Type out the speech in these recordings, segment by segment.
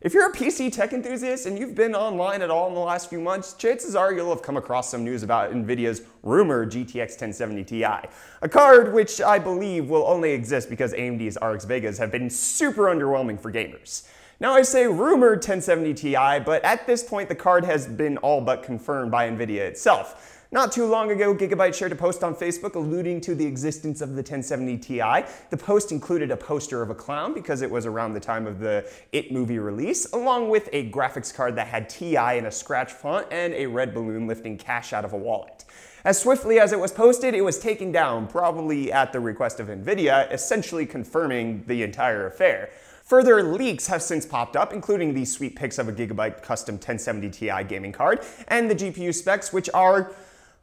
If you're a PC tech enthusiast and you've been online at all in the last few months, chances are you'll have come across some news about Nvidia's rumored GTX 1070 Ti, a card which I believe will only exist because AMD's RX Vegas have been super underwhelming for gamers. Now I say rumored 1070 Ti, but at this point the card has been all but confirmed by Nvidia itself. Not too long ago, Gigabyte shared a post on Facebook alluding to the existence of the 1070 Ti. The post included a poster of a clown because it was around the time of the It movie release, along with a graphics card that had Ti in a scratch font and a red balloon lifting cash out of a wallet. As swiftly as it was posted, it was taken down, probably at the request of Nvidia, essentially confirming the entire affair. Further leaks have since popped up, including these sweet pics of a Gigabyte custom 1070 Ti gaming card and the GPU specs, which are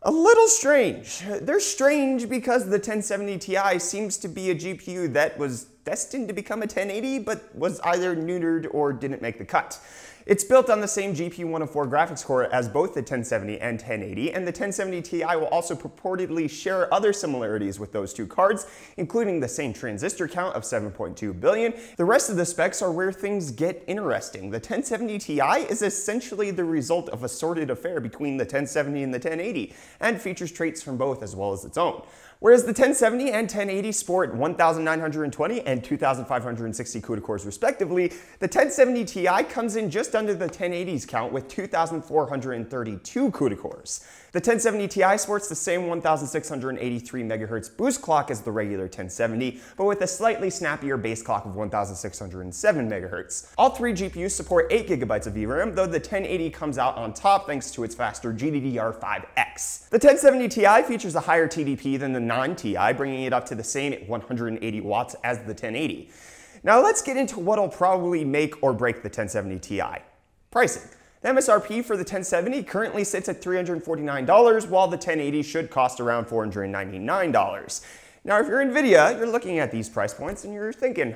a little strange. They're strange because the 1070 Ti seems to be a GPU that was destined to become a 1080, but was either neutered or didn't make the cut. It's built on the same GPU 104 graphics core as both the 1070 and 1080, and the 1070 Ti will also purportedly share other similarities with those two cards, including the same transistor count of 7.2 billion. The rest of the specs are where things get interesting. The 1070 Ti is essentially the result of a sorted affair between the 1070 and the 1080, and features traits from both as well as its own. Whereas the 1070 and 1080 sport 1,920 and 2,560 CUDA cores respectively, the 1070 Ti comes in just under the 1080's count with 2,432 CUDA cores. The 1070 Ti sports the same 1,683 MHz boost clock as the regular 1070, but with a slightly snappier base clock of 1,607 MHz. All three GPUs support 8 GB of VRAM, though the 1080 comes out on top thanks to its faster GDDR5X. The 1070 Ti features a higher TDP than the non-Ti, bringing it up to the same 180 watts as the 1080. Now let's get into what'll probably make or break the 1070 Ti. Pricing. The MSRP for the 1070 currently sits at $349, while the 1080 should cost around $499. Now if you're Nvidia, you're looking at these price points and you're thinking,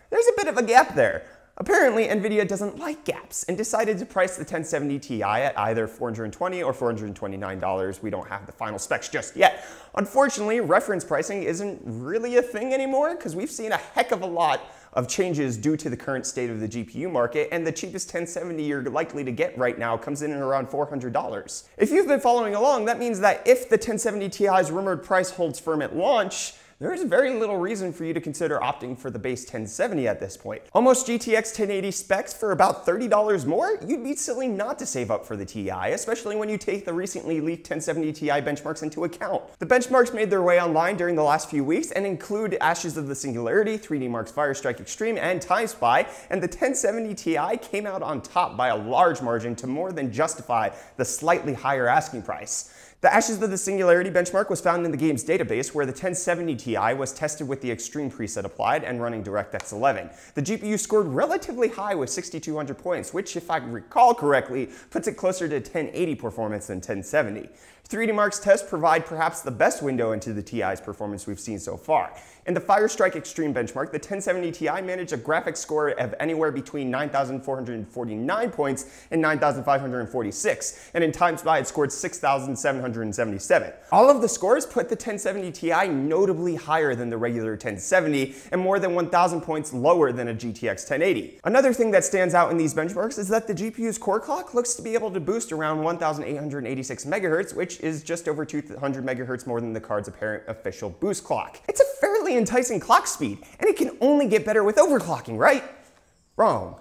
there's a bit of a gap there. Apparently, Nvidia doesn't like gaps and decided to price the 1070 Ti at either $420 or $429. We don't have the final specs just yet. Unfortunately, reference pricing isn't really a thing anymore because we've seen a heck of a lot of changes due to the current state of the GPU market, and the cheapest 1070 you're likely to get right now comes in at around $400. If you've been following along, that means that if the 1070 Ti's rumored price holds firm at launch, there's very little reason for you to consider opting for the base 1070 at this point. Almost GTX 1080 specs for about $30 more? You'd be silly not to save up for the Ti, especially when you take the recently leaked 1070 Ti benchmarks into account. The benchmarks made their way online during the last few weeks and include Ashes of the Singularity, 3D Mark's Firestrike Extreme, and Time Spy, and the 1070 Ti came out on top by a large margin to more than justify the slightly higher asking price. The Ashes of the Singularity benchmark was found in the game's database, where the 1070 Ti was tested with the Extreme preset applied and running DirectX 11. The GPU scored relatively high with 6,200 points, which, if I recall correctly, puts it closer to 1080 performance than 1070. 3D Mark's tests provide perhaps the best window into the Ti's performance we've seen so far. In the Firestrike Extreme benchmark, the 1070 Ti managed a graphics score of anywhere between 9,449 points and 9,546, and in Time Spy it scored 6,777. All of the scores put the 1070 Ti notably higher than the regular 1070 and more than 1,000 points lower than a GTX 1080. Another thing that stands out in these benchmarks is that the GPU's core clock looks to be able to boost around 1,886 MHz, which is just over 200 MHz more than the card's apparent official boost clock. It's a fairly enticing clock speed, and it can only get better with overclocking, right? Wrong.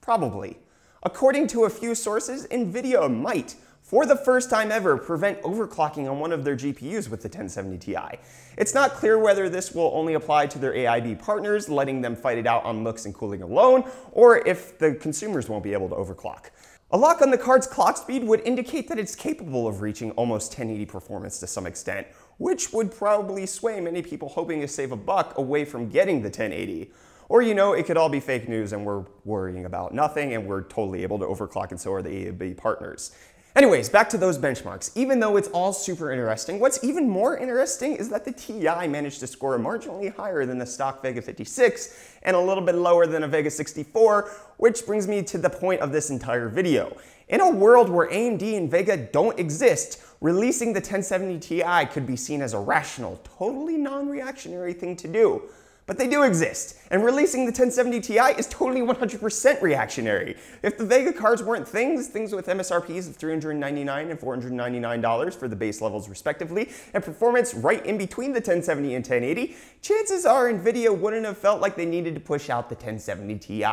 Probably. According to a few sources, Nvidia might, for the first time ever, prevent overclocking on one of their GPUs with the 1070 Ti. It's not clear whether this will only apply to their AIB partners, letting them fight it out on looks and cooling alone, or if the consumers won't be able to overclock. A lock on the card's clock speed would indicate that it's capable of reaching almost 1080 performance to some extent, which would probably sway many people hoping to save a buck away from getting the 1080. Or, you know, it could all be fake news and we're worrying about nothing and we're totally able to overclock, and so are the AIB partners. Anyways, back to those benchmarks. Even though it's all super interesting, what's even more interesting is that the Ti managed to score marginally higher than the stock Vega 56 and a little bit lower than a Vega 64, which brings me to the point of this entire video. In a world where AMD and Vega don't exist, releasing the 1070 Ti could be seen as a rational, totally non-reactionary thing to do. But they do exist, and releasing the 1070 Ti is totally 100% reactionary. If the Vega cards weren't things with MSRPs of $399 and $499 for the base levels respectively, and performance right in between the 1070 and 1080, chances are Nvidia wouldn't have felt like they needed to push out the 1070 Ti.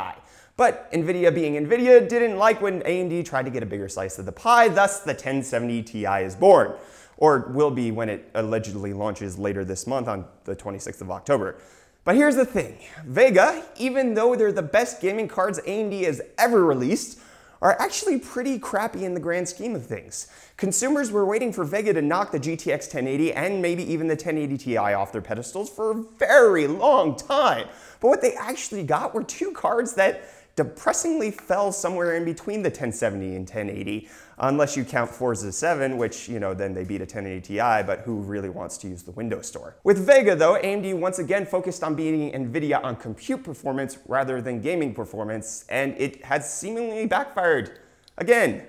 But Nvidia being Nvidia didn't like when AMD tried to get a bigger slice of the pie, thus the 1070 Ti is born. Or will be when it allegedly launches later this month on the 26th of October. But here's the thing, Vega, even though they're the best gaming cards AMD has ever released, are actually pretty crappy in the grand scheme of things. Consumers were waiting for Vega to knock the GTX 1080 and maybe even the 1080 Ti off their pedestals for a very long time. But what they actually got were two cards that depressingly fell somewhere in between the 1070 and 1080, unless you count Forza 7, which, then they beat a 1080 Ti, but who really wants to use the Windows Store? With Vega, though, AMD once again focused on beating Nvidia on compute performance rather than gaming performance, and it has seemingly backfired. Again,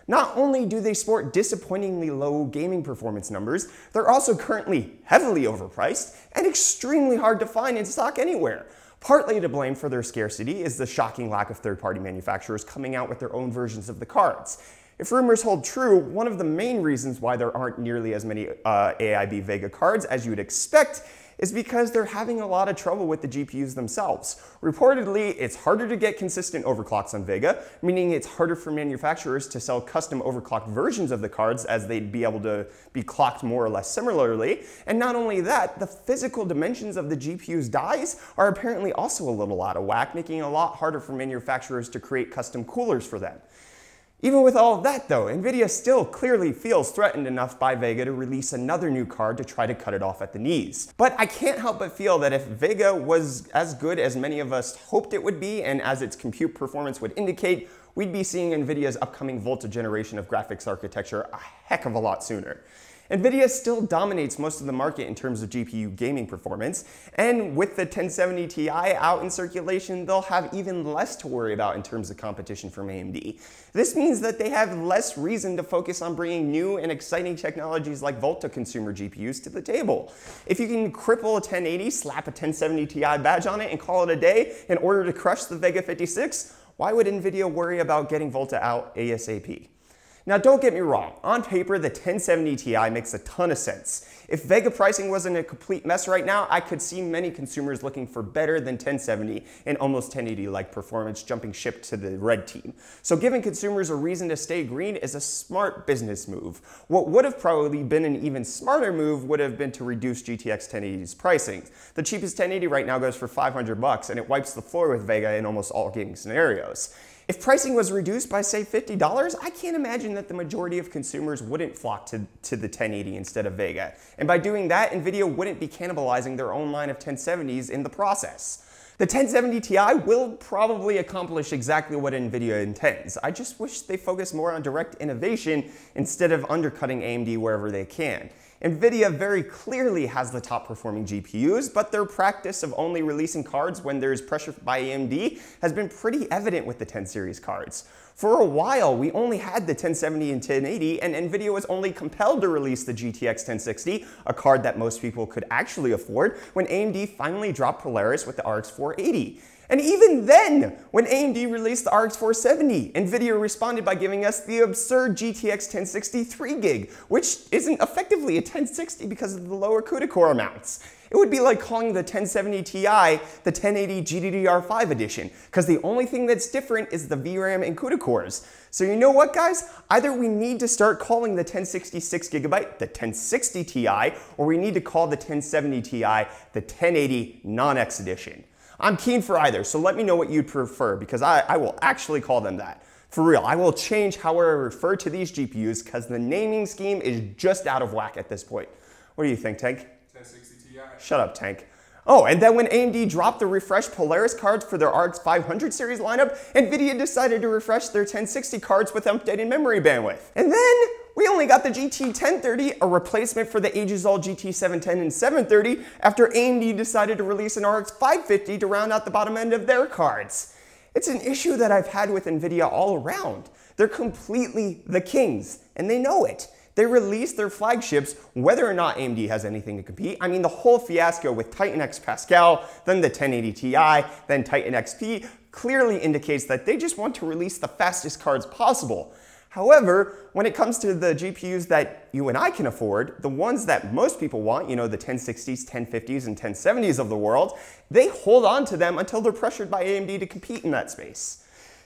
not only do they sport disappointingly low gaming performance numbers, they're also currently heavily overpriced and extremely hard to find in stock anywhere. Partly to blame for their scarcity is the shocking lack of third-party manufacturers coming out with their own versions of the cards. If rumors hold true, one of the main reasons why there aren't nearly as many AIB Vega cards as you would expect is because they're having a lot of trouble with the GPUs themselves. Reportedly, it's harder to get consistent overclocks on Vega, meaning it's harder for manufacturers to sell custom overclocked versions of the cards as they'd be able to be clocked more or less similarly. And not only that, the physical dimensions of the GPU's dies are apparently also a little out of whack, making it a lot harder for manufacturers to create custom coolers for them. Even with all of that though, Nvidia still clearly feels threatened enough by Vega to release another new card to try to cut it off at the knees. But I can't help but feel that if Vega was as good as many of us hoped it would be, and as its compute performance would indicate, we'd be seeing Nvidia's upcoming Volta generation of graphics architecture a heck of a lot sooner. Nvidia still dominates most of the market in terms of GPU gaming performance, and with the 1070 Ti out in circulation, they'll have even less to worry about in terms of competition from AMD. This means that they have less reason to focus on bringing new and exciting technologies like Volta consumer GPUs to the table. If you can cripple a 1080, slap a 1070 Ti badge on it, and call it a day in order to crush the Vega 56, why would Nvidia worry about getting Volta out ASAP? Now don't get me wrong, on paper the 1070 Ti makes a ton of sense. If Vega pricing wasn't a complete mess right now, I could see many consumers looking for better than 1070 and almost 1080-like performance jumping ship to the red team. So giving consumers a reason to stay green is a smart business move. What would have probably been an even smarter move would have been to reduce GTX 1080's pricing. The cheapest 1080 right now goes for $500 and it wipes the floor with Vega in almost all gaming scenarios. If pricing was reduced by, say, $50, I can't imagine that the majority of consumers wouldn't flock to the 1080 instead of Vega. And by doing that, Nvidia wouldn't be cannibalizing their own line of 1070s in the process. The 1070 Ti will probably accomplish exactly what Nvidia intends. I just wish they focused more on direct innovation instead of undercutting AMD wherever they can. Nvidia very clearly has the top performing GPUs, but their practice of only releasing cards when there's pressure by AMD has been pretty evident with the 10 series cards. For a while, we only had the 1070 and 1080, and Nvidia was only compelled to release the GTX 1060, a card that most people could actually afford, when AMD finally dropped Polaris with the RX 480. And even then, when AMD released the RX 470, Nvidia responded by giving us the absurd GTX 1060 3GB, which isn't effectively a 1060 because of the lower CUDA core amounts. It would be like calling the 1070 Ti the 1080 GDDR5 edition, because the only thing that's different is the VRAM and CUDA cores. So you know what, guys? Either we need to start calling the 1066GB the 1060 Ti, or we need to call the 1070 Ti the 1080 non-X edition. I'm keen for either, so let me know what you'd prefer, because I will actually call them that. For real, I will change how I refer to these GPUs, because the naming scheme is just out of whack at this point. What do you think, Tank? 1060 Ti. Shut up, Tank. Oh, and then when AMD dropped the refreshed Polaris cards for their RX 500 series lineup, Nvidia decided to refresh their 1060 cards with updated memory bandwidth. And then we only got the GT 1030, a replacement for the ages-old GT 710 and 730, after AMD decided to release an RX 550 to round out the bottom end of their cards. It's an issue that I've had with Nvidia all around. They're completely the kings, and they know it. they release their flagships whether or not AMD has anything to compete. I mean, the whole fiasco with Titan X Pascal, then the 1080 Ti, then Titan XP clearly indicates that they just want to release the fastest cards possible. However, when it comes to the GPUs that you and I can afford, the ones that most people want, you know, the 1060s, 1050s, and 1070s of the world, they hold on to them until they're pressured by AMD to compete in that space.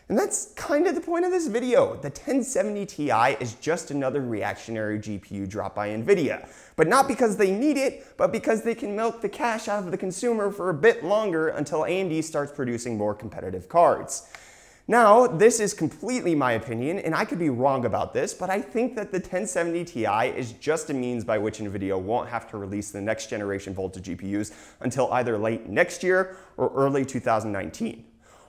And that's kind of the point of this video. The 1070 Ti is just another reactionary GPU dropped by Nvidia. But not because they need it, but because they can milk the cash out of the consumer for a bit longer until AMD starts producing more competitive cards. Now, this is completely my opinion, and I could be wrong about this, but I think that the 1070 Ti is just a means by which Nvidia won't have to release the next generation Volta GPUs until either late next year or early 2019.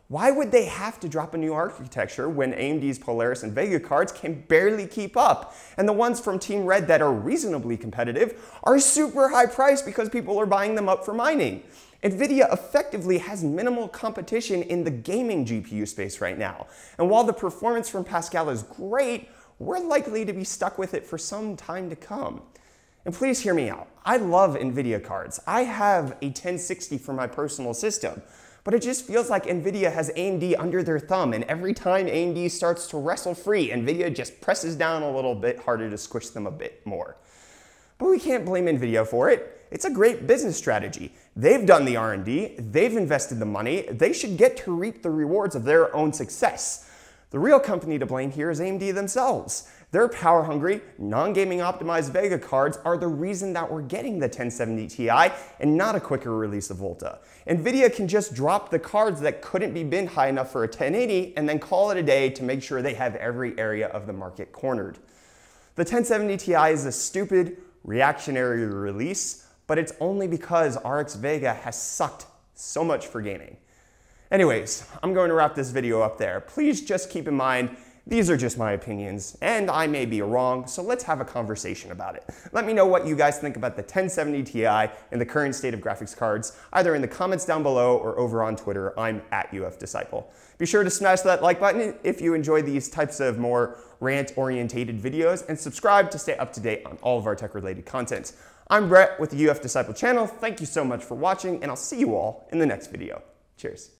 Why would they have to drop a new architecture when AMD's Polaris and Vega cards can barely keep up? And the ones from Team Red that are reasonably competitive are super high priced because people are buying them up for mining. Nvidia effectively has minimal competition in the gaming GPU space right now. And while the performance from Pascal is great, we're likely to be stuck with it for some time to come. And please hear me out. I love Nvidia cards. I have a 1060 for my personal system. But it just feels like Nvidia has AMD under their thumb, and every time AMD starts to wrestle free, Nvidia just presses down a little bit harder to squish them a bit more. But we can't blame Nvidia for it. It's a great business strategy. They've done the R&D, they've invested the money, they should get to reap the rewards of their own success. The real company to blame here is AMD themselves. Their power-hungry, non-gaming optimized Vega cards are the reason that we're getting the 1070 Ti and not a quicker release of Volta. Nvidia can just drop the cards that couldn't be binned high enough for a 1080 and then call it a day to make sure they have every area of the market cornered. The 1070 Ti is a stupid, reactionary release, but it's only because RX Vega has sucked so much for gaming. Anyways, I'm going to wrap this video up there. Please just keep in mind, these are just my opinions, and I may be wrong, so let's have a conversation about it. Let me know what you guys think about the 1070 Ti and the current state of graphics cards, either in the comments down below or over on Twitter. I'm @UFDisciple. Be sure to smash that like button if you enjoy these types of more rant-orientated videos, and subscribe to stay up to date on all of our tech-related content. I'm Brett with the UF Disciple channel. Thank you so much for watching, and I'll see you all in the next video. Cheers.